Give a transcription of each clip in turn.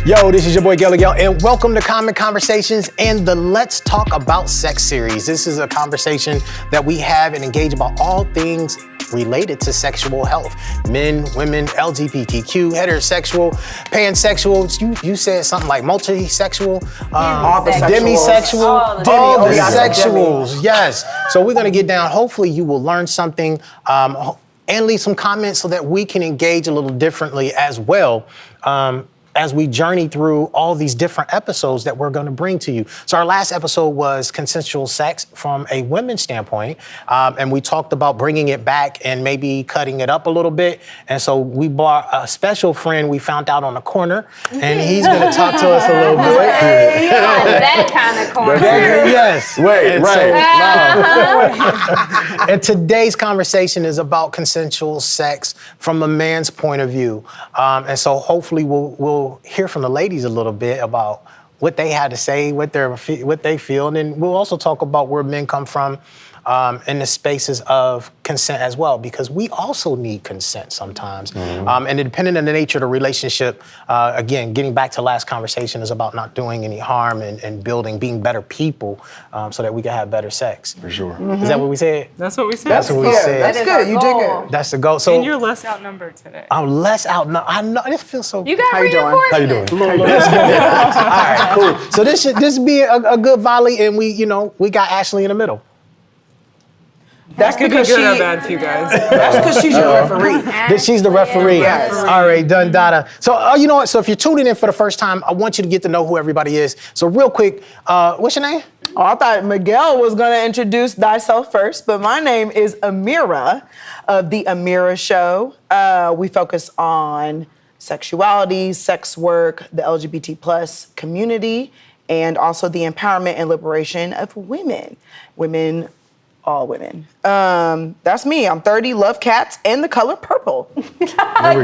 Yo, this is your boy Miguel, and welcome to Common Conversations and the Let's Talk About Sex series. This is a conversation that we have and engage about all things related to sexual health. Men, women, LGBTQ, heterosexual, pansexual. You said something like multisexual, demisexual, all the sexuals. Yes. So we're going to get down. Hopefully you will learn something and leave some comments so that we can engage a little differently as well. As we journey through all these different episodes that we're going to bring to you. So our last episode was consensual sex from a women's standpoint, and we talked about bringing it back and maybe cutting it up a little bit. And so we brought a special friend we found out on the corner, and he's going to talk to us a little bit. That kind of corner. Yes. Wait, and right. And today's conversation is about consensual sex from a man's point of view. And so hopefully we'll hear from the ladies a little bit about what they had to say, what they feel, and then we'll also talk about where men come from in the spaces of consent as well, because we also need consent sometimes. Mm-hmm. And depending on the nature of the relationship, again, getting back to last conversation is about not doing any harm and being better people so that we can have better sex. For sure. Mm-hmm. Is that what we said? That's what we said. That's what we said. That's good. You did good. That's the goal. So, and you're less outnumbered today. I'm less outnumbered. I know. This feels so. You got reinforcement. How you doing? All right, cool. So this should be a good volley, and we got Ashley in the middle. That could be good or bad for you guys. That's because she's your referee. She's the referee. Yes. All right, done, data. So you know what? So if you're tuning in for the first time, I want you to get to know who everybody is. So real quick, what's your name? Oh, I thought Miguel was going to introduce thyself first, but my name is Amira of The Amira Show. We focus on sexuality, sex work, the LGBT plus community, and also the empowerment and liberation of women. All women. That's me. I'm 30, love cats, and the color purple. There we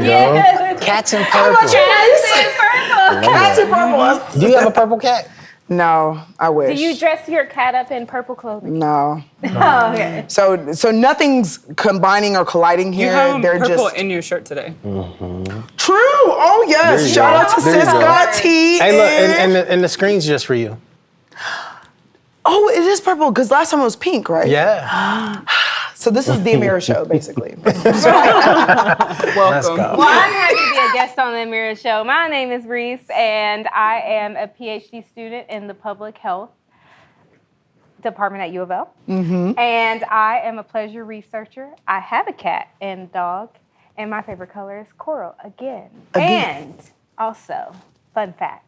go. Cats in purple. Cats in purple. Do you have a purple cat? No, I wish. Do you dress your cat up in purple clothing? No. Oh, okay. So nothing's combining or colliding here. You have They're purple just in your shirt today. Mm-hmm. true. Oh yes. There you Shout go. out to There you go. Cisco T. Hey, look, and the screen's just for you. Oh, it is purple because last time it was pink, right? Yeah. So this is the Amira Show, basically. Welcome. Let's go. Well, I'm happy to be a guest on the Mirror Show. My name is Reese, and I am a Ph.D. student in the public health department at U of L. Mm-hmm. And I am a pleasure researcher. I have a cat and a dog, and my favorite color is coral again. And also, fun fact.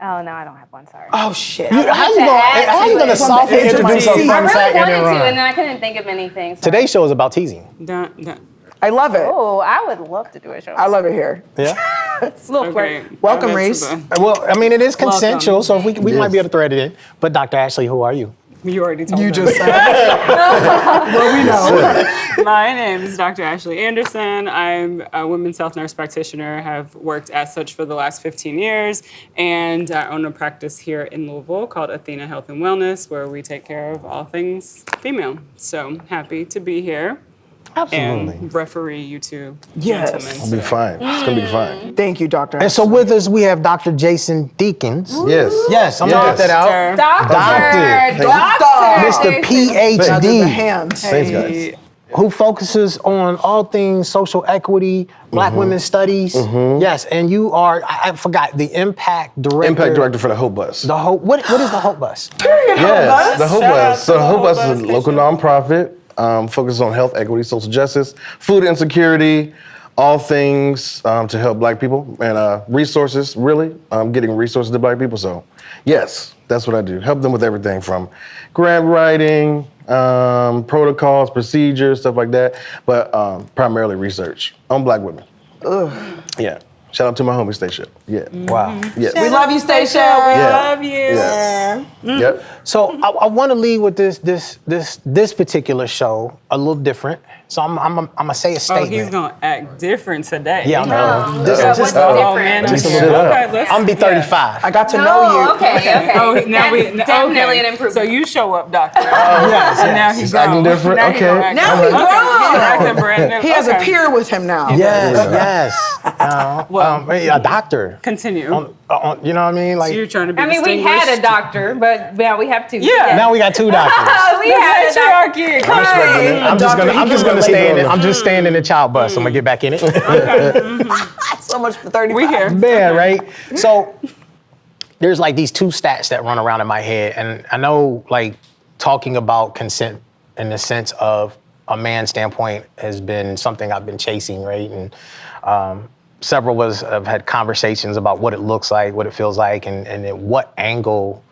Oh, no, I don't have one, sorry. Oh shit. How you gonna softly introduce a I fun really fact wanted and to, then and then I couldn't think of anything. So. Today's show is about teasing. I love it. Oh, I would love to do a show. I love it here. Yeah. It's a little Okay. flirt. Welcome, Reese. Well, I mean, it is consensual, Welcome. so if we might be able to thread it in. But Dr. Ashley, who are you? You already told You them. just said well, we know. My name is Dr. Ashley Anderson. I'm a women's health nurse practitioner, have worked as such for the last 15 years, and I own a practice here in Louisville called Athena Health and Wellness, where we take care of all things female. So happy to be here. Absolutely. And referee you two Yes. gentlemen. It'll be fine. It's gonna be fine. Thank you, Doctor. And so with us, we have Dr. Jason Deakings. Yes. Yes, I'm gonna get that out. Doctor. Mr. Ph.D. Hands. Thanks, guys. who focuses on all things social equity, Black women's studies. Yes, and you are, I forgot, the impact director. Impact director for the Hope Bus. The Hope, what is the Hope Bus? Yes, the Hope Shout out Bus. to So the the Hope Hope Bus Bus is a local nonprofit, focuses on health equity, social justice, food insecurity, all things to help Black people and resources, really, getting resources to Black people. So yes, that's what I do. Help them with everything from grant writing, protocols, procedures, stuff like that, but primarily research on Black women. Yeah. Shout out to my homie Stacia. Yeah. Wow. Yes. We love you, Stacia. Love you. Yeah. Yep. So I want to lead with this particular show a little different. So I'm gonna say a Oh, statement. he's gonna act different today. Yeah, I know. This This- what's Oh different? man, Just a okay, little bit okay, let's. I'm gonna be 35. I got to know you. Okay. Oh, now That's definitely an improvement. So you show up, doctor. Yes, And now he's He's acting different? Now he Okay. gonna act Now different. he grown. He's acting brand new. He has a Okay. peer with him now. Yes, yes. Well, A doctor. Continue. You know what I mean? So Like, you're trying to be I mean, we had a doctor, but now we have two. Yeah. now we got two doctors. We had a doctor. Patriarchy. Right. I'm just gonna stay in. I'm just staying in the child bus. I'm gonna get back in it. So much for 35. We here. Man, right? So there's like these two stats that run around in my head, and I know like talking about consent in the sense of a man's standpoint has been something I've been chasing, right? And several of us have had conversations about what it looks like, what it feels like, and at what angle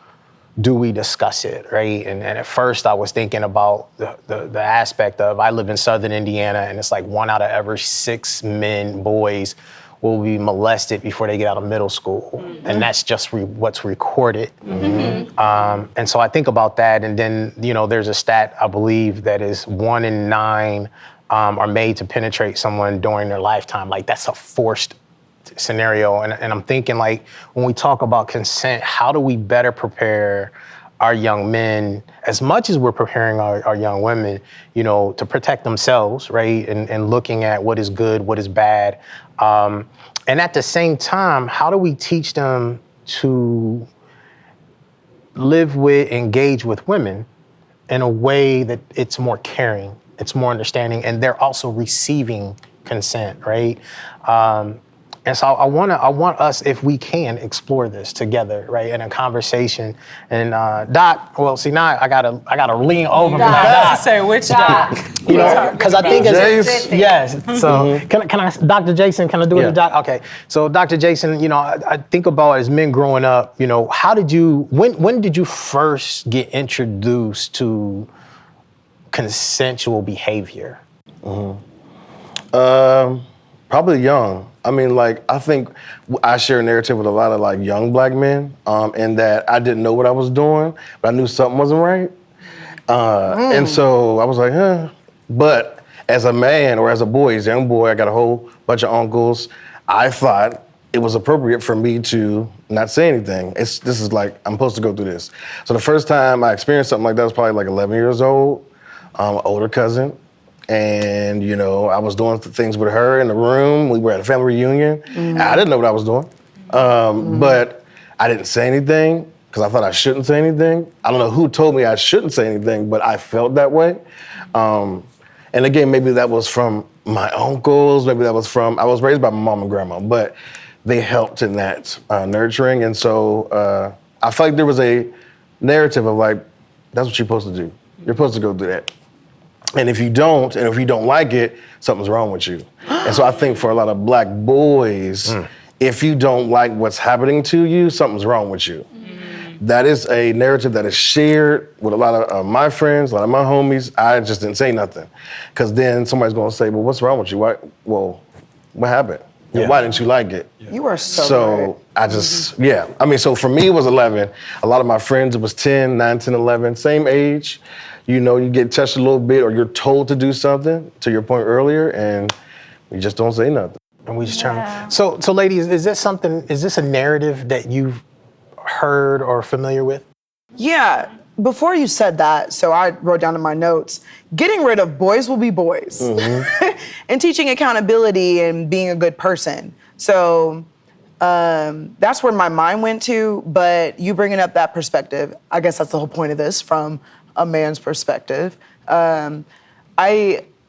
do we discuss it, right? And at first I was thinking about the aspect of, I live in Southern Indiana, and it's like 1 out of every 6 boys will be molested before they get out of middle school. And that's just what's recorded. And so I think about that, and then, you know, there's a stat, I believe, that is 1 in 9 are made to penetrate someone during their lifetime. Like, that's a forced scenario. And I'm thinking, like, when we talk about consent, how do we better prepare our young men, as much as we're preparing our young women, you know, to protect themselves, right? And looking at what is good, what is bad. And at the same time, how do we teach them to live with, engage with women in a way that it's more caring, it's more understanding, and they're also receiving consent, right? And so I want us, if we can, explore this together, right, in a conversation. And Doc, well, see, now I gotta lean over for that. To say which doc. You know, because I think Jace. yes. So can I, Dr. Jason? Can I do it, Yeah. Doc? Okay. So Dr. Jason, you know, I think about as men growing up. You know, when did you first get introduced to consensual behavior? Probably young. I mean, like, I think I share a narrative with a lot of like young black men, in that I didn't know what I was doing, but I knew something wasn't right. And so I was like, huh. But as a man or as a boy, as a young boy, I got a whole bunch of uncles. I thought it was appropriate for me to not say anything. This is like, I'm supposed to go through this. So the first time I experienced something like that was probably like 11 years old, older cousin. And, you know, I was doing things with her in the room. We were at a family reunion. I didn't know what I was doing. But I didn't say anything because I thought I shouldn't say anything. I don't know who told me I shouldn't say anything, but I felt that way. And again, maybe that was from my uncles. Maybe that was from, I was raised by my mom and grandma, but they helped in that nurturing. And so I felt like there was a narrative of like, that's what you're supposed to do. You're supposed to go do that. And if you don't, and if you don't like it, something's wrong with you. And so I think for a lot of black boys, if you don't like what's happening to you, something's wrong with you. That is a narrative that is shared with a lot of my friends, a lot of my homies. I just didn't say nothing. Because then somebody's gonna say, well, what's wrong with you? What happened? And why didn't you like it? You are so right. I just, I mean, so for me, it was 11. A lot of my friends, it was 10, 9, 10, 11, same age. You know, you get touched a little bit or you're told to do something, to your point earlier, and you just don't say nothing. And we just trying. So ladies, is this a narrative that you've heard or familiar with? Yeah. Before you said that, so I wrote down in my notes, getting rid of boys will be boys. And teaching accountability and being a good person. So that's where my mind went to, but you bringing up that perspective, I guess that's the whole point of this, from a man's perspective. I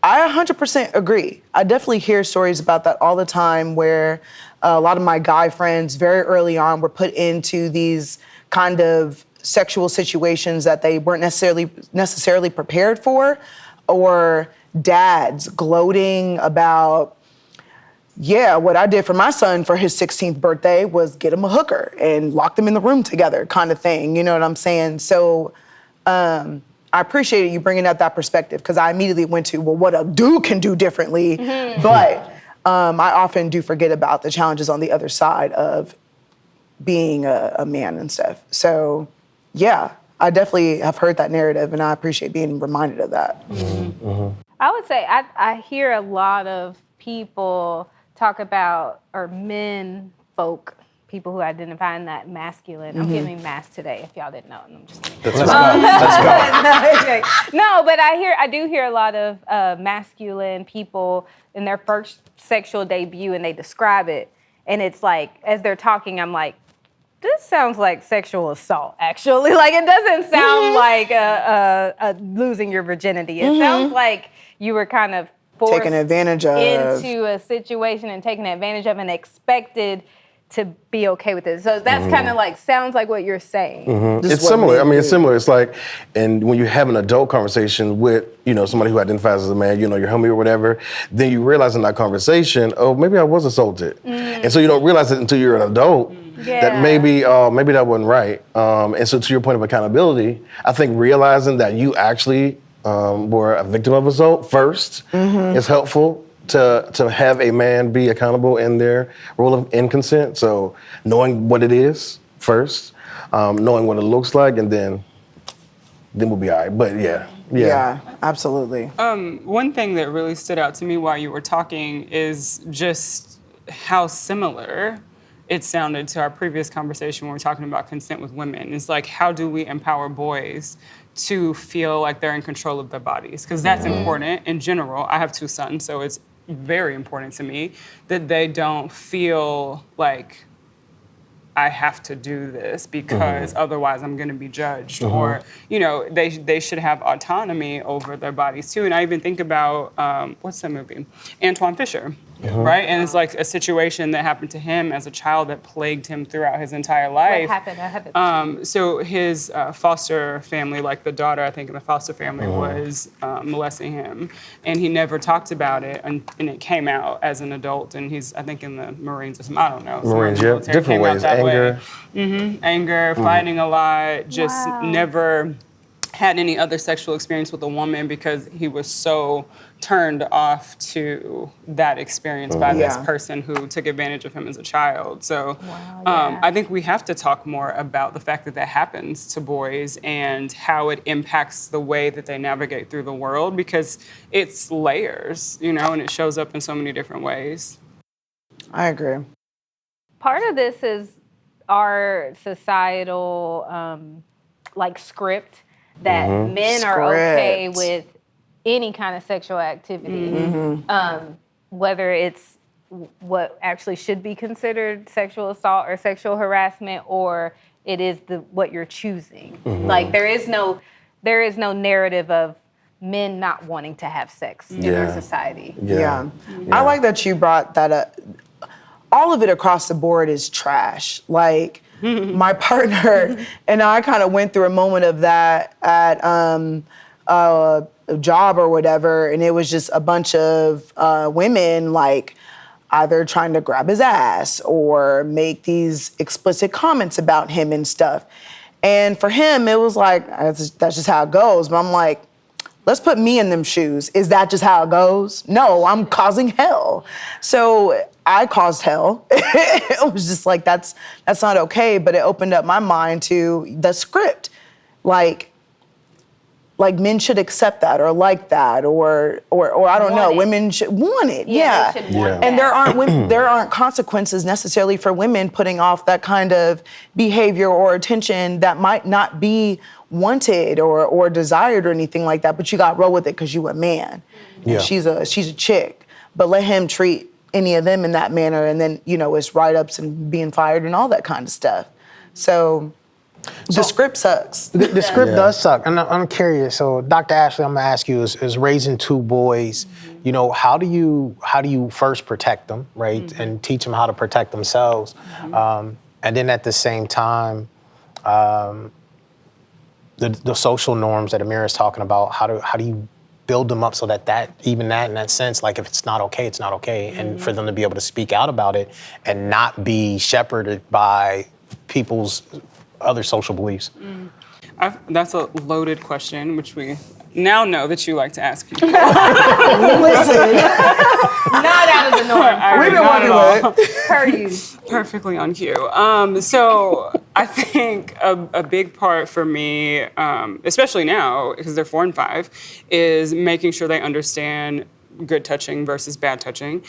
100% agree. I definitely hear stories about that all the time where a lot of my guy friends very early on were put into these kind of sexual situations that they weren't necessarily prepared for, or dads gloating about, what I did for my son for his 16th birthday was get him a hooker and lock them in the room together kind of thing, you know what I'm saying? So I appreciated you bringing up that perspective because I immediately went to, well, what a dude can do differently, but I often do forget about the challenges on the other side of being a man and stuff. So yeah, I definitely have heard that narrative and I appreciate being reminded of that. I would say I hear a lot of people talk about, or people who identify in that masculine. I'm giving mass today, if y'all didn't know. I'm just kidding. Let's go. No, but I do hear a lot of masculine people in their first sexual debut, and they describe it, And it's like, as they're talking, I'm like, this sounds like sexual assault, actually. Like, it doesn't sound like a losing your virginity. It sounds like you were kind of forced Taken advantage of. into a situation and taken advantage of and expected to be okay with it. So that's kind of like, sounds like what you're saying. It's similar. I mean, it's similar. It's like, and when you have an adult conversation with, somebody who identifies as a man, your homie or whatever, then you realize in that conversation, oh, maybe I was assaulted. And so you don't realize it until you're an adult that maybe that wasn't right. And so to your point of accountability, I think realizing that you actually were a victim of assault first is helpful. To have a man be accountable in their role in consent. So knowing what it is first, knowing what it looks like, and then we'll be all right. But yeah, absolutely. One thing that really stood out to me while you were talking is just how similar it sounded to our previous conversation when we were talking about consent with women. It's like, how do we empower boys to feel like they're in control of their bodies? Because that's important in general. I have 2 sons, so it's very important to me that they don't feel like I have to do this because otherwise I'm going to be judged, or they should have autonomy over their bodies too. And I even think about what's that movie, Antoine Fisher, right? And it's like a situation that happened to him as a child that plagued him throughout his entire life. What happened? So his foster family, like the daughter, I think, in the foster family was molesting him, and he never talked about it, and it came out as an adult, and he's, I think, in the Marines or something, I don't know. Marines, yeah, different ways, anger. Anger, fighting a lot, just never had any other sexual experience with a woman because he was so turned off to that experience by this person who took advantage of him as a child. So I think we have to talk more about the fact that that happens to boys and how it impacts the way that they navigate through the world, because it's layers, and it shows up in so many different ways. I agree. Part of this is our societal script that men are okay with any kind of sexual activity, whether it's what actually should be considered sexual assault or sexual harassment, or it is what you're choosing. Like there is no narrative of men not wanting to have sex in our society. I like that you brought that up. All of it across the board is trash. Like my partner and I kind of went through a moment of that at a job or whatever, and it was just a bunch of women like either trying to grab his ass or make these explicit comments about him and stuff. And for him, it was like, that's just how it goes. But I'm like, let's put me in them shoes. Is that just how it goes? No, I'm causing hell. So I caused hell. It was just like, that's not okay, but it opened up my mind to the script. Like men should accept that or like that or I don't know, women should want it. They should want And that. there aren't consequences necessarily for women putting off that kind of behavior or attention that might not be wanted or desired or anything like that, but you got to roll with it because you a man. And she's a chick. But let him treat any of them in that manner, and then, it's write-ups and being fired and all that kind of stuff. So the script sucks. The script does suck, and I'm curious. So, Dr. Ashley, I'm gonna ask you: is raising 2 boys, how do you first protect them, right, and teach them how to protect themselves, and then at the same time, the social norms that Amira is talking about. How do you build them up so that in that sense, like if it's not okay, it's not okay, and for them to be able to speak out about it and not be shepherded by people's other social beliefs? That's a loaded question, which we now know that you like to ask people. Listen, Not out of the norm. we've been working with it. Per you. Perfectly on cue. So I think a big part for me, especially now, because they're 4 and 5, is making sure they understand good touching versus bad touching.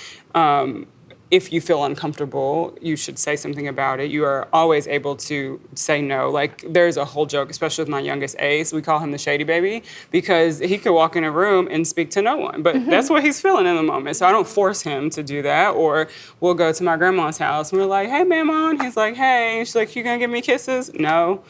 if you feel uncomfortable, you should say something about it. You are always able to say no. Like, there's a whole joke, especially with my youngest Ace. We call him the shady baby because he could walk in a room and speak to no one. But that's what he's feeling in the moment. So I don't force him to do that. Or we'll go to my grandma's house and we're like, hey, Mama. And he's like, hey. And she's like, you gonna give me kisses? No.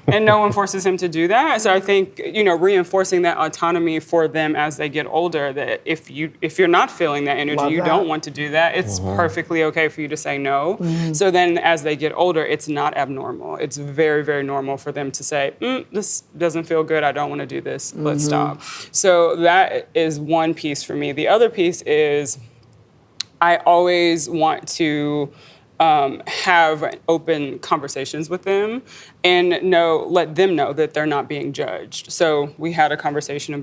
And no one forces him to do that. So I think, reinforcing that autonomy for them as they get older, that if you're not feeling that energy, you don't want to do that, it's perfectly okay for you to say no. So then as they get older, it's not abnormal. It's very, very normal for them to say, this doesn't feel good, I don't want to do this, let's stop. So that is one piece for me. The other piece is I always want to have open conversations with them and let them know that they're not being judged. So we had a conversation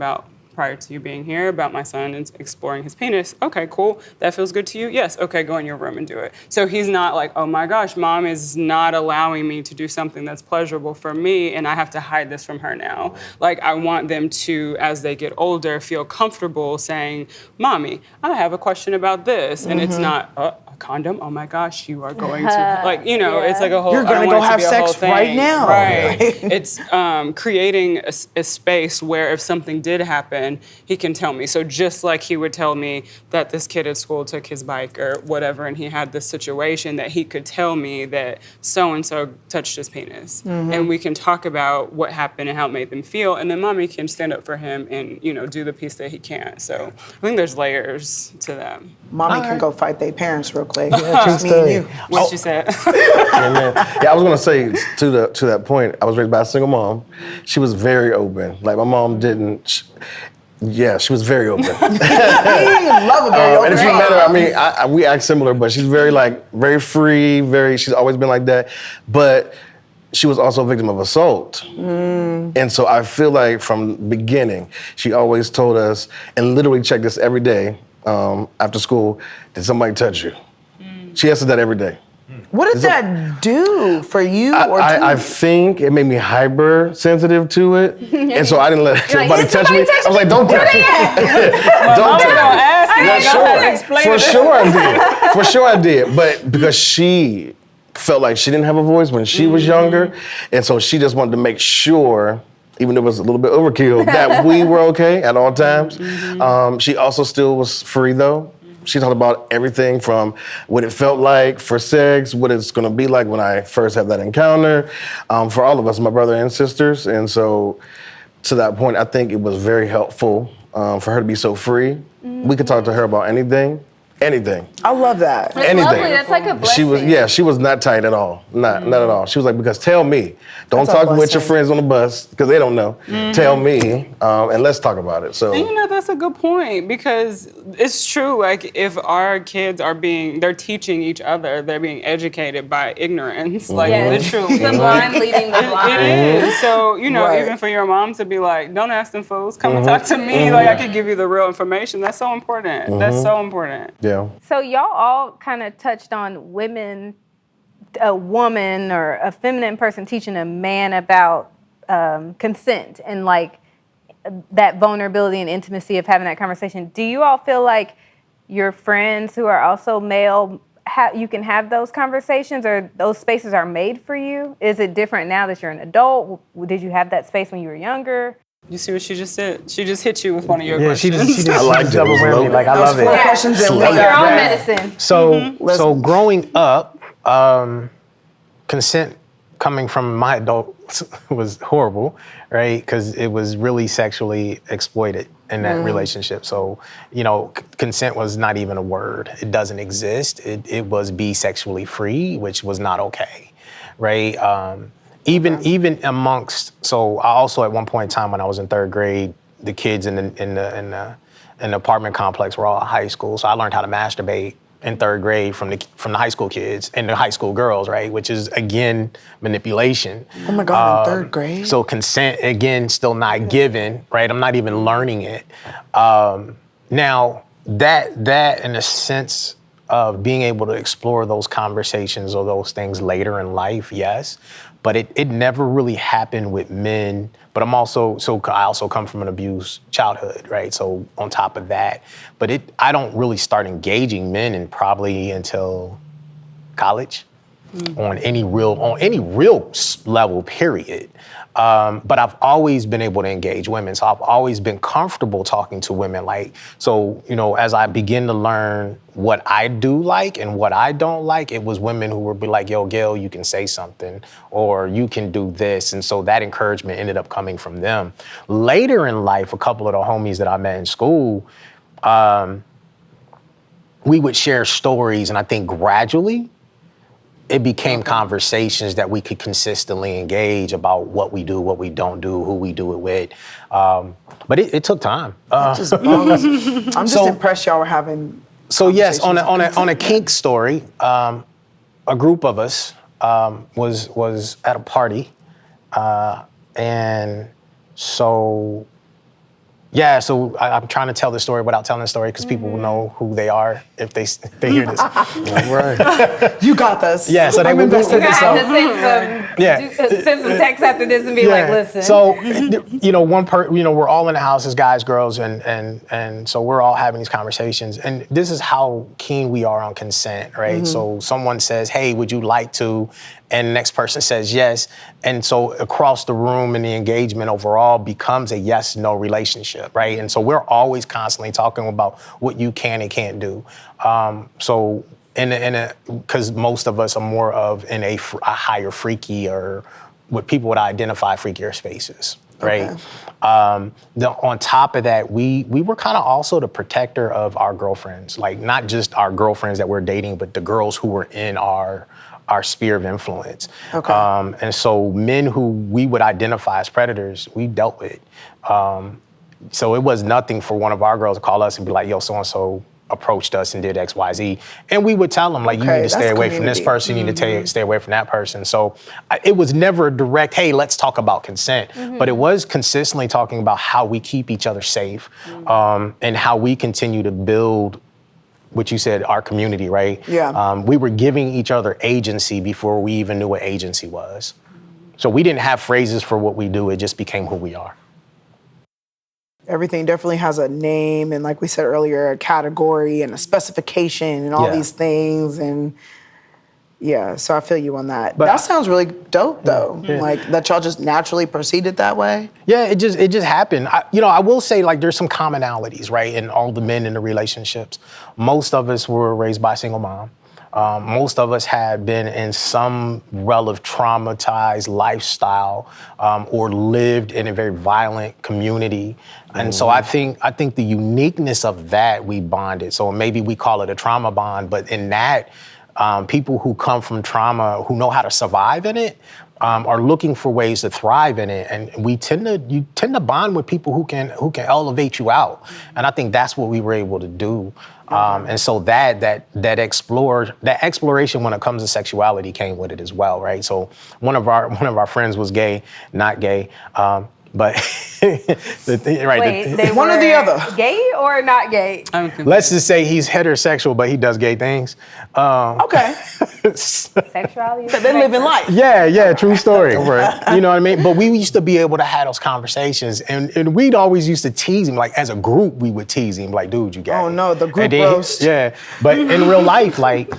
prior to you being here about my son and exploring his penis. Okay, cool. That feels good to you? Yes. Okay, go in your room and do it. So he's not like, oh my gosh, Mom is not allowing me to do something that's pleasurable for me and I have to hide this from her now. Like, I want them to, as they get older, feel comfortable saying, Mommy, I have a question about this. And it's not, a condom? Oh my gosh, you are going to, it's like a whole, You're going to go have sex right now. Right. It's creating a space where if something did happen, he can tell me. So just like he would tell me that this kid at school took his bike or whatever, and he had this situation, that he could tell me that so-and-so touched his penis. And we can talk about what happened and how it made them feel. And then Mommy can stand up for him and, do the piece that he can't. So I think there's layers to that. Mommy can go fight their parents real quick. Yeah, Just me and you. What you said. Yeah, I was gonna say to that point, I was raised by a single mom. She was very open. Like, my mom didn't. She was very open. Love a very open and if you mom. met her, I mean, we act similar, but she's very very free, she's always been like that. But she was also a victim of assault. And so I feel like from the beginning, she always told us, and literally checked us every day after school, did somebody touch you? She answered that every day. What did that do for you or I think it made me hypersensitive to it. And so I didn't let somebody touch me. I was like, don't touch me. Don't touch me. For sure I did. But because she felt like she didn't have a voice when she was younger. And so she just wanted to make sure, even though it was a little bit overkill, that we were okay at all times. She also still was free though. She talked about everything from what it felt like for sex, what it's gonna be like when I first have that encounter, for all of us, my brother and sisters. And so to that point, I think it was very helpful for her to be so free. We could talk to her about anything. I love that. It's Anything. lovely. That's like a blessing. She was not tight at all. Not at all. She was like, because tell me. Don't That's a talk with your blessing. friends on the bus, because they don't know. Tell me, and let's talk about it. So And that's a good point, because it's true, like, if our kids they're teaching each other, they're being educated by ignorance, like, literally. The blind leading the blind. It is. So, Right. even for your mom to be like, don't ask them fools, come and talk to me, like, I could give you the real information. That's so important. That's so important. yeah. So y'all all kind of touched on a woman or a feminine person teaching a man about consent and like that vulnerability and intimacy of having that conversation. Do you all feel like your friends who are also male, you can have those conversations, or those spaces are made for you? Is it different now that you're an adult? Did you have that space when you were younger? You see what she just did? She just hit you with one of your Yeah, questions. she just I liked it. double It was whammy. low. Like, I love it. Questions and Make your own love. medicine. So growing up, consent coming from my adults was horrible, right? Because it was really sexually exploited in that relationship. So, consent was not even a word. It doesn't exist. It was be sexually free, which was not okay, right? Even amongst, so I also at one point in time when I was in third grade, the kids in the apartment complex were all high school. So I learned how to masturbate in third grade from the high school kids and the high school girls, right? Which is, again, manipulation. Oh my God, in third grade? So consent, again, still not given, right? I'm not even learning it. Now, that in a sense of being able to explore those conversations or those things later in life, yes. but it never really happened with men. But I also come from an abused childhood, right? So on top of that, but I don't really start engaging men probably until college on any real level, period. But I've always been able to engage women. So I've always been comfortable talking to women. As I begin to learn what I do like and what I don't like, it was women who would be like, yo, Gail, you can say something, or you can do this. And so that encouragement ended up coming from them. Later in life, a couple of the homies that I met in school, we would share stories. And I think gradually, it became conversations that we could consistently engage about what we do, what we don't do, who we do it with. But it took time. I'm just impressed y'all were having. So yes, on a kink story, a group of us was at a party, and so. Yeah, so I'm trying to tell the story without telling the story because people will know who they are if they hear this. Right. You got this. Yeah, so they would You're gonna have to send some text after this and be like, listen. So, we're all in the house as guys, girls, and so we're all having these conversations. And this is how keen we are on consent, right? So someone says, hey, would you like to? And the next person says yes. And so across the room and the engagement overall becomes a yes-no relationship, right? And so we're always constantly talking about what you can and can't do. Because most of us are more of in a higher freaky or what people would identify freakier spaces, right? Okay. On top of that, we were kind of also the protector of our girlfriends, like not just our girlfriends that we're dating, but the girls who were in our sphere of influence. Okay. And so men who we would identify as predators, we dealt with. So it was nothing for one of our girls to call us and be like, yo, so-and-so approached us and did X, Y, Z. And we would tell them, like, you need to stay away from this person, you need to stay away from that person. So it was never a direct, hey, let's talk about consent. But it was consistently talking about how we keep each other safe and how we continue to build what you said, our community, right? Yeah. We were giving each other agency before we even knew what agency was. So we didn't have phrases for what we do. It just became who we are. Everything definitely has a name and, like we said earlier, a category and a specification and all these things. And yeah, so I feel you on that. But that sounds really dope, though. Yeah. Like that y'all just naturally proceeded that way. Yeah, it just happened. I will say, like, there's some commonalities, right, in all the men in the relationships. Most of us were raised by a single mom. Most of us had been in some relative traumatized lifestyle or lived in a very violent community. And so I think the uniqueness of that, we bonded. So maybe we call it a trauma bond, but in that, people who come from trauma, who know how to survive in it, are looking for ways to thrive in it. And you tend to bond with people who can elevate you out. And I think that's what we were able to do. And so that exploration when it comes to sexuality came with it as well, right? So one of our friends was gay, not gay. But one or the other. Gay or not gay? Let's just say he's heterosexual, but he does gay things. Okay. Sexuality. They live in life. Yeah, true story. Right. You know what I mean? But we used to be able to have those conversations, and we'd always used to tease him. Like as a group, we would tease him, like, "Dude, you gay?" Oh no, the group roast. Yeah, but in real life, like.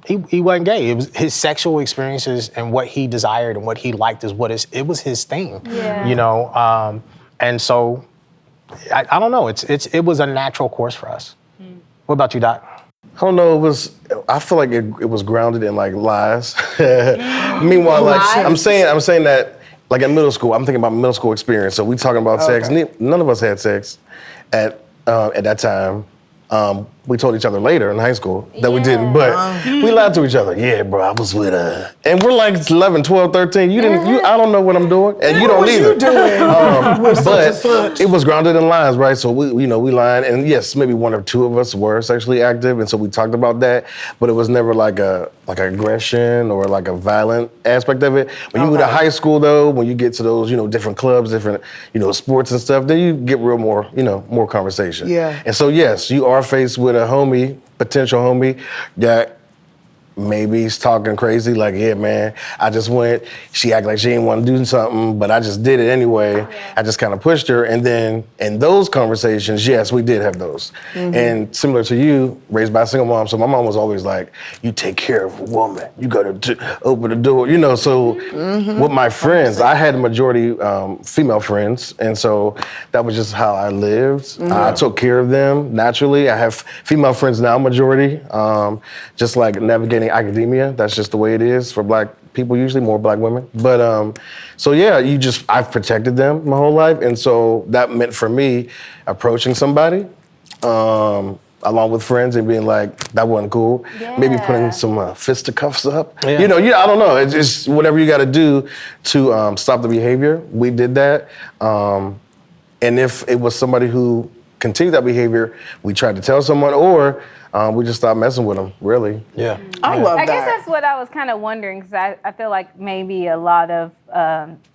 He wasn't gay. It was his sexual experiences and what he desired and what he liked it was his thing. Yeah. And so I don't know. It was a natural course for us. What about you, Doc? I don't know. I feel like it was grounded in like lies. Meanwhile, like I'm saying that like in middle school, I'm thinking about middle school experience. So we talking about sex. None of us had sex at that time. We told each other later in high school that we didn't, but we lied to each other. Yeah, bro, I was with her. And we're like 11, 12, 13. I don't know what I'm doing, and you don't either. But it was grounded in lies, right? So we lied, and yes, maybe one or two of us were sexually active, and so we talked about that, but it was never like aggression or like a violent aspect of it. When you go to high school though, when you get to those, different clubs, different, sports and stuff, then you get more conversation. Yeah. And so yes, you are faced with a potential homie that maybe he's talking crazy, like, yeah, man, I just went, she acted like she didn't want to do something, but I just did it anyway. Yeah. I just kind of pushed her. And then in those conversations, yes, we did have those. And similar to you, raised by a single mom, so my mom was always like, you take care of a woman, you gotta open the door, you know, so with my friends, I had a majority female friends, and so that was just how I lived. I took care of them naturally. I have female friends now, majority, just like navigating academia. That's just the way it is for Black people, usually more Black women. But so yeah, I've protected them my whole life. And so that meant for me approaching somebody along with friends and being like, that wasn't cool. Yeah. Maybe putting some fisticuffs up. Yeah. You know, I don't know. It's just whatever you got to do to stop the behavior. We did that. And if it was somebody who continued that behavior, we tried to tell someone, or we just stopped messing with them, really. Yeah. I love that. I guess that's what I was kind of wondering, because I feel like maybe a lot of,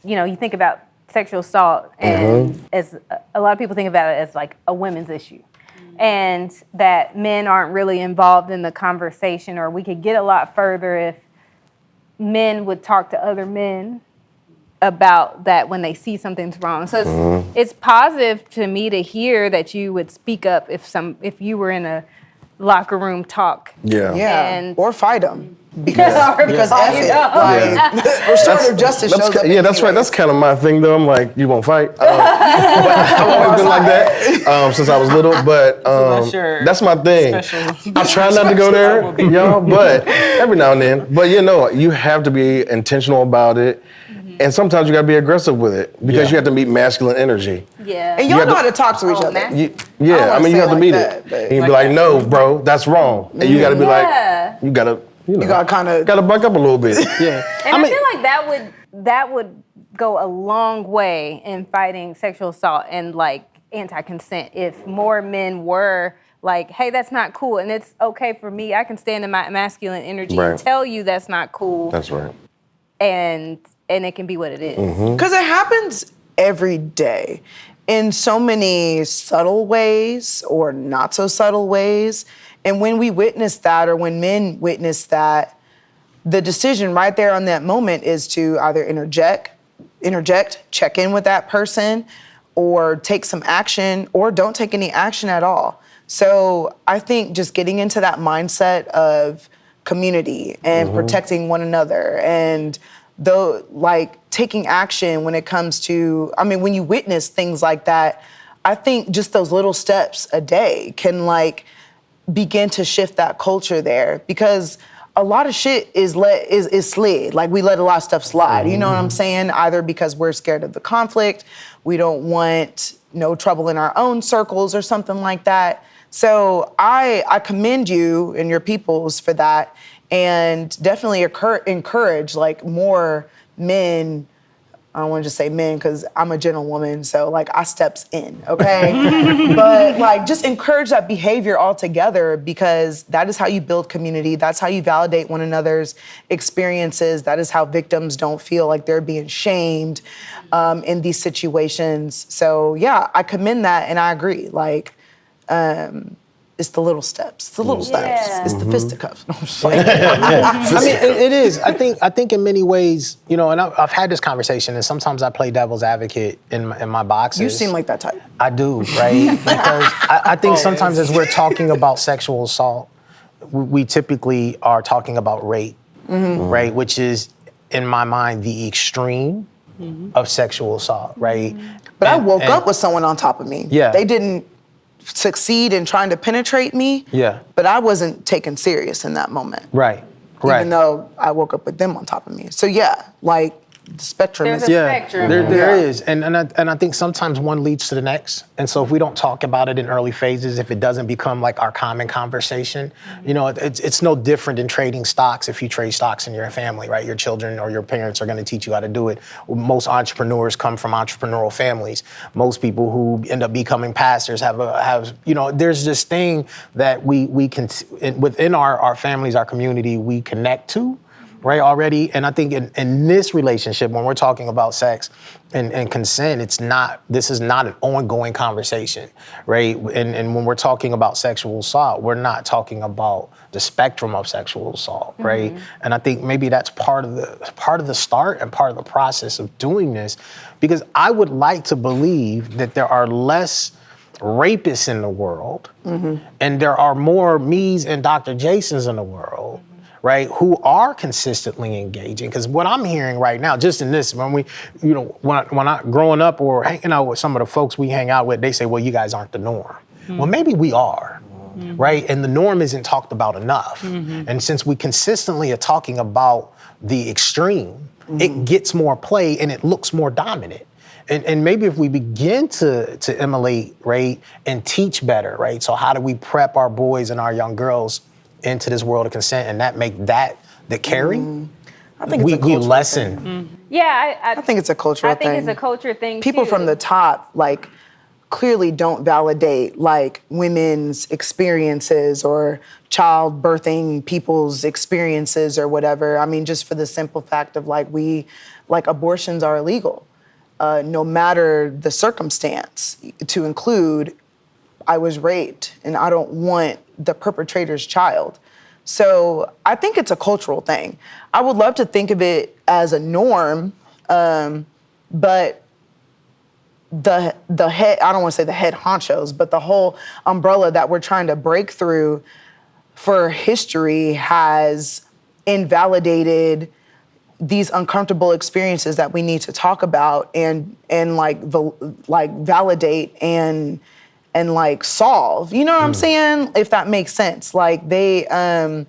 you think about sexual assault, and as a lot of people think about it as like a women's issue. And that men aren't really involved in the conversation, or we could get a lot further if men would talk to other men about that when they see something's wrong. So it's positive to me to hear that you would speak up if you were in a locker room talk. Yeah. Or fight them. Because F it. Restorative justice shows up. Yeah, that's right. That's kind of my thing, though. I'm like, you won't fight. But I've always been like that since I was little. But that's my thing. I try not to go there, y'all, but every now and then. But you have to be intentional about it. And sometimes you gotta be aggressive with it because you have to meet masculine energy. Yeah. And y'all know how to talk to each other. You have to meet it. And you be like, no, bro, that's wrong. And you gotta be like, you gotta buck up a little bit. Yeah. And I feel like that would go a long way in fighting sexual assault and like anti-consent if more men were like, hey, that's not cool, and it's okay for me. I can stand in my masculine energy and tell you that's not cool. That's right. And it can be what it is. Because it happens every day in so many subtle ways or not so subtle ways. And when we witness that, or when men witness that, the decision right there on that moment is to either interject, check in with that person, or take some action, or don't take any action at all. So I think just getting into that mindset of community and protecting one another, and taking action when it comes to, when you witness things like that, I think just those little steps a day can begin to shift that culture there, because a lot of shit is slid. Like, we let a lot of stuff slide. You know what I'm saying? Either because we're scared of the conflict, we don't want no trouble in our own circles or something like that. So I commend you and your peoples for that, and definitely encourage more men. I don't want to just say men because I'm a gentlewoman, so I steps in, okay? But just encourage that behavior altogether, because that is how you build community. That's how you validate one another's experiences. That is how victims don't feel like they're being shamed in these situations. So yeah, I commend that, and I agree. It's the little steps. It's the little steps. It's the fisticuffs. No, I'm just like, it is. I think in many ways, and I've had this conversation, and sometimes I play devil's advocate in my boxes. You seem like that type. I do, right? Because I think sometimes as we're talking about sexual assault, we typically are talking about rape, right? Which is, in my mind, the extreme of sexual assault, right? But I woke up with someone on top of me. Yeah. They didn't succeed in trying to penetrate me. Yeah. But I wasn't taken serious in that moment. Right. Even though I woke up with them on top of me. So yeah, the spectrum There's is. a spectrum. There is. And I think sometimes one leads to the next. And so if we don't talk about it in early phases, if it doesn't become our common conversation, it's no different than trading stocks. If you trade stocks in your family, right? Your children or your parents are going to teach you how to do it. Most entrepreneurs come from entrepreneurial families. Most people who end up becoming pastors have there's this thing that we can, within our families, our community, we connect to. right, already. And I think in this relationship, when we're talking about sex and consent, this is not an ongoing conversation, right? And when we're talking about sexual assault, we're not talking about the spectrum of sexual assault, right? And I think maybe that's part of the start and part of the process of doing this, because I would like to believe that there are less rapists in the world, and there are more me's and Dr. Jasons in the world, right, who are consistently engaging. Because what I'm hearing right now, just in this, when I growing up or hanging out with some of the folks we hang out with, they say, well, you guys aren't the norm. Well, maybe we are, right? And the norm isn't talked about enough. And since we consistently are talking about the extreme, it gets more play and it looks more dominant. And maybe if we begin to emulate, right, and teach better, right? So how do we prep our boys and our young girls into this world of consent, and that make that the caring? I think it's a we cultural lessen. thing. Yeah, I think it's a cultural thing. I think it's a culture thing People too. from the top, like, clearly don't validate, like, women's experiences or childbirthing people's experiences or whatever. I mean, just for the simple fact of, like, abortions are illegal. No matter the circumstance, to include, I was raped and I don't want the perpetrator's child. So I think it's a cultural thing. I would love to think of it as a norm, but the head, I don't want to say the head honchos, but the whole umbrella that we're trying to break through for history has invalidated these uncomfortable experiences that we need to talk about and validate and like solve. You know what I'm saying? If that makes sense. Like they, I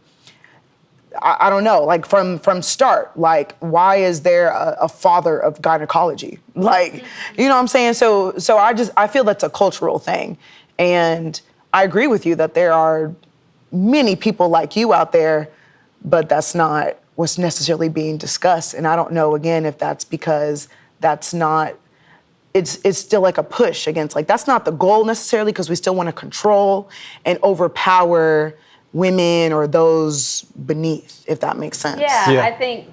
don't know. Like from start, like why is there a father of gynecology? Like, you know what I'm saying? So I feel that's a cultural thing, and I agree with you that there are many people like you out there, but that's not what's necessarily being discussed. And I don't know, again, if that's because that's not, it's still like a push against, like, that's not the goal necessarily, because we still want to control and overpower women or those beneath, if that makes sense. Yeah. I think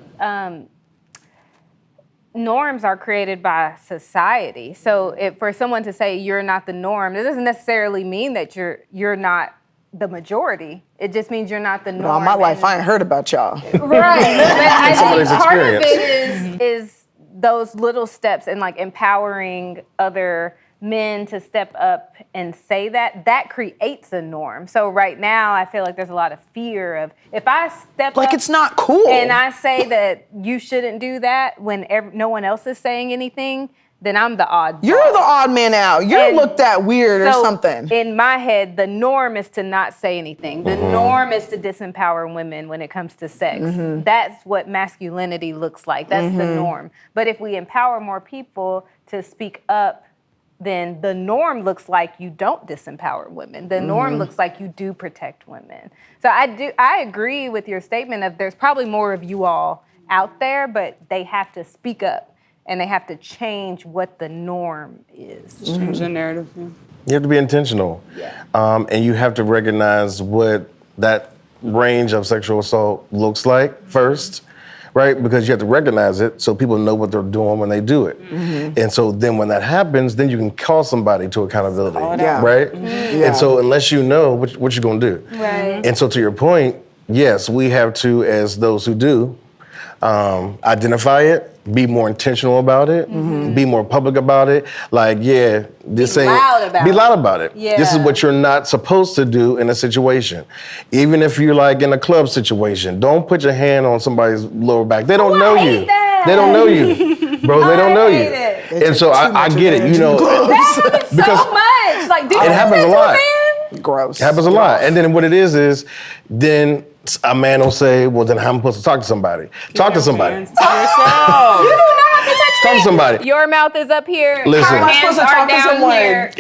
norms are created by society. So for someone to say you're not the norm, it doesn't necessarily mean that you're not the majority. It just means you're not the norm. All my life, I ain't heard about y'all. Right. But I think Somebody's part of experience. it is those little steps and like empowering other men to step up and say that creates a norm. So right now, I feel like there's a lot of fear of, if I step Like, up it's not cool. and I say that you shouldn't do that when no one else is saying anything, then I'm the odd. You're the odd man out. You're looked at weird or something. In my head, the norm is to not say anything. The norm is to disempower women when it comes to sex. That's what masculinity looks like. That's the norm. But if we empower more people to speak up, then the norm looks like you don't disempower women. The norm looks like you do protect women. So I agree with your statement of there's probably more of you all out there, but they have to speak up. And they have to change what the norm is. Change the narrative. Yeah. You have to be intentional. Yeah. And you have to recognize what that range of sexual assault looks like first, right? Because you have to recognize it so people know what they're doing when they do it. And so then when that happens, then you can call somebody to accountability, Yeah. right? Yeah. And so unless you know, what you gonna do? Right. And so to your point, yes, we have to, as those who do, identify it, be more intentional about it, be more public about it. Like, yeah, this Be ain't. loud about be it. loud about it. Yeah. This is what you're not supposed to do in a situation. Even if you're like in a club situation, don't put your hand on somebody's lower back. They don't know I you. hate that. They don't know you, bro. They don't know hate you. it. And so I get it. You know, That happens Because so much. Like, do it you happens do a that lot. to a man? Gross. It happens a lot. And then what it is then a man will say, well, then how am I supposed to talk to somebody? Talk to somebody. Hands to yourself. You do not have to touch Talk to somebody. Your mouth is up here. Listen. Our Am I hands supposed to are talk to down someone? here.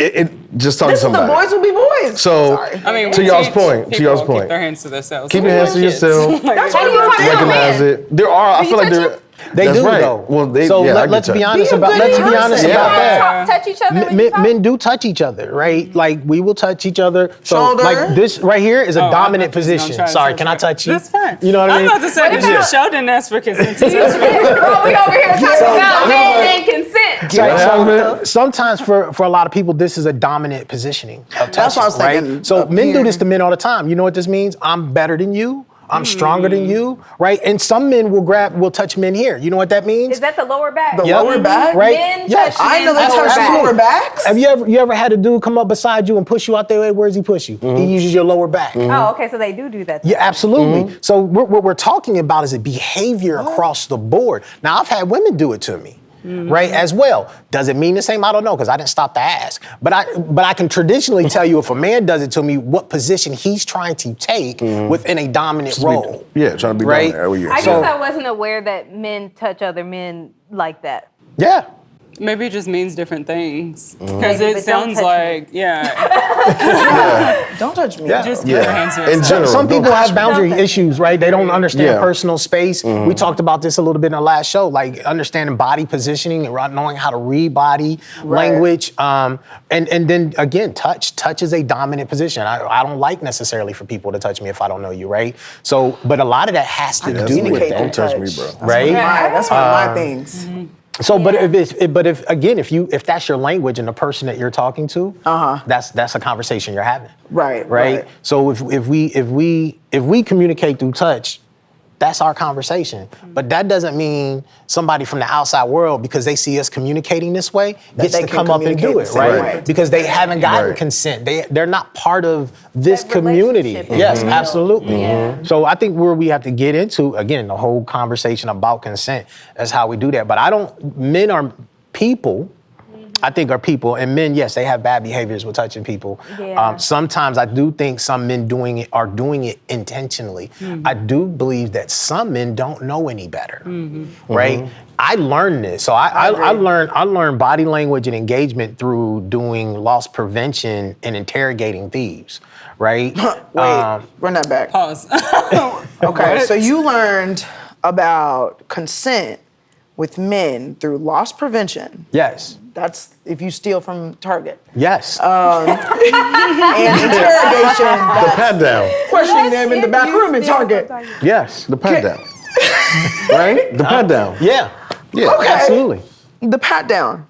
Just talk This to is the somebody. boys will be boys. So, Sorry. I mean, to we y'all's teach point, people keep their hands to themselves. keep your hands to Kids. yourself. That's what you want to do. Recognize it. There are, I feel like there, They That's do right. though. Well, they- so yeah, I let's get be that. honest Be a about good let's be person. honest Yeah. about that. Touch each other. when you talk? Men do touch each other, right? Like we will touch each other. So Shoulder. like this right here is a Oh, I dominant thought you was gonna position. try to Sorry, touch can I it. touch you? That's fine. You know what I I'm mean? about to say, What did about- you show didn't ask for consent? Bro, we over here talking about men and consent. Right, so happened? sometimes for a lot of people, this is a dominant positioning of touching, That's what I was right? thinking So up men do here. this to men all the time. You know what this means? I'm better than you. I'm stronger than you, right? And some men will touch men here. You know what that means? Is that the lower back? The Yep. lower back? Right? Men Yes. touch I know they men's touch lower lower back. backs. Have you ever had a dude come up beside you and push you out there? Where does he push you? He uses your lower back. Oh, okay, so they do that. Yeah, absolutely. So what we're talking about is a behavior across the board. Now, I've had women do it to me, right, as well. Does it mean the same? I don't know, because I didn't stop to ask. But I can traditionally tell you if a man does it to me, what position he's trying to take within a dominant role. Yeah, trying to be Right? dominant every year. I So- guess I wasn't aware that men touch other men like that. Yeah. Maybe it just means different things. Because Maybe, it but don't sounds touch like, Don't touch me. Yeah. just put your hands to In yourself. general. Some people have touch boundary me. issues, right? They don't understand Yeah. personal space. We talked about this a little bit in the last show, like understanding body positioning and knowing how to read body language. And then again, touch. Touch is a dominant position. I don't like necessarily for people to touch me if I don't know you, right? So, but a lot of that has to do with communicate that. Don't touch me, touch. bro. Right? That's one of my things. So, but if that's your language and the person that you're talking to, that's a conversation you're having. Right. So if we communicate through touch, that's our conversation. But that doesn't mean somebody from the outside world, because they see us communicating this way, gets they to can come up and do communicate it, the same right? way. Because they haven't gotten Right. consent. They're not part of this That community. relationship is Yes, real. absolutely. Yeah. So I think where we have to get into, again, the whole conversation about consent is how we do that. But men are people, I think are people, and men, yes, they have bad behaviors with touching people. Yeah. Sometimes I do think some men are doing it intentionally. I do believe that some men don't know any better, right? I learned this. So I learned body language and engagement through doing loss prevention and interrogating thieves, right? Wait, run that back. Pause. Okay, What? so you learned about consent with men through loss prevention. Yes. That's if you steal from Target. Yes. And interrogation, The that's pat down. questioning them in the back room in Target. yes. The pat down. Right? The pat down. Yeah. Yeah. Okay. Absolutely. The pat down,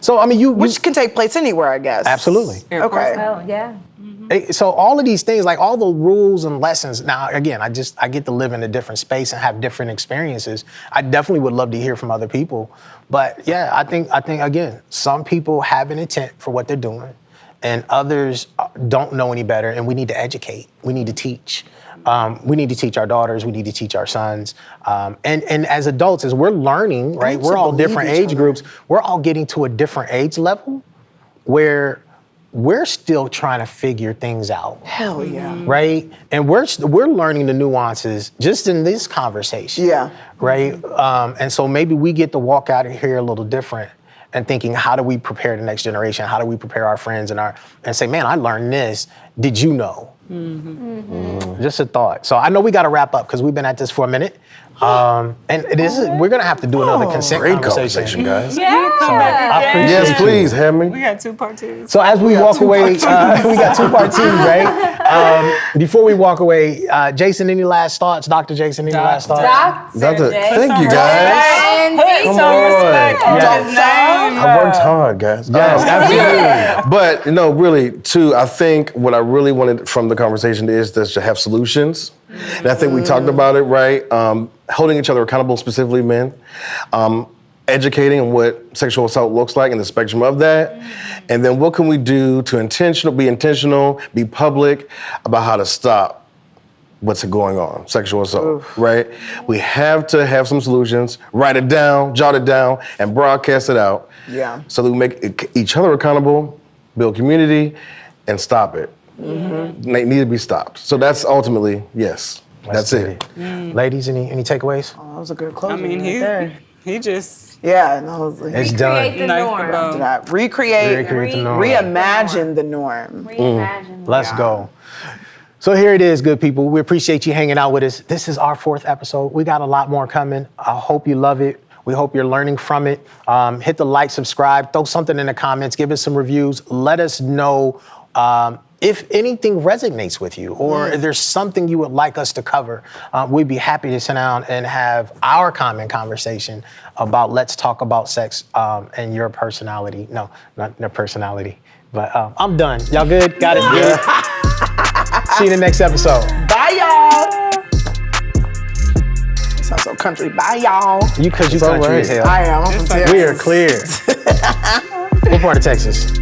So I mean, which can take place anywhere, I guess. absolutely. Okay. Oh, yeah. So all of these things, like all the rules and lessons. Now, again, I get to live in a different space and have different experiences. I definitely would love to hear from other people, but yeah, I think again, some people have an intent for what they're doing, and others don't know any better. And we need to educate. We need to teach. We need to teach our daughters. We need to teach our sons. And as adults, as we're learning, right? need to We're all believe different each age other. groups. We're all getting to a different age level where we're still trying to figure things out, Hell yeah. right? And we're learning the nuances just in this conversation, Yeah. right? And so maybe we get to walk out of here a little different and thinking, how do we prepare the next generation? How do we prepare our friends and say, man, I learned this. Did you know? Just a thought. So I know we got to wrap up because we've been at this for a minute. And we're gonna have to do another consent Great conversation, guys. Yeah. I appreciate Yes, you. please, have me. We got 2 part 2s. So as we walk away, we got 2 part 2s, right? Before we walk away, Jason, any last thoughts? Dr. Jason, any last thoughts? Dr. J. Thank you, guys. Put some on. respect on Yes. his name. I worked hard, guys. Yes, absolutely. But no, really, too, I think what I really wanted from the conversation is to have solutions. And I think we talked about it, right? Holding each other accountable, specifically men. Educating on what sexual assault looks like and the spectrum of that. And then what can we do to be intentional, be public about how to stop what's going on, sexual assault, right? We have to have some solutions, write it down, jot it down, and broadcast it out. Yeah. So that we make each other accountable, build community, and stop it. They need to be stopped. So that's ultimately, yes, that's it. Ladies, any takeaways? Oh, that was a good closing. I mean, right there. he just Yeah, no, it was It's Create done. the knifed the norm. bow. recreate, Recreate the norm. reimagine the norm. Reimagine. Let's go. So here it is, good people. We appreciate you hanging out with us. This is our 4th episode. We got a lot more coming. I hope you love it. We hope you're learning from it. Hit the like, subscribe, throw something in the comments, give us some reviews. Let us know if anything resonates with you or if there's something you would like us to cover. We'd be happy to sit down and have our common conversation about let's talk about sex and your personality. No, not their personality, but I'm done. Y'all good? Got it? Good. See you in the next episode. Bye, y'all. Sounds so country. Bye, y'all. You country all as right. hell. I am. I'm from Texas. We are clear. What part of Texas?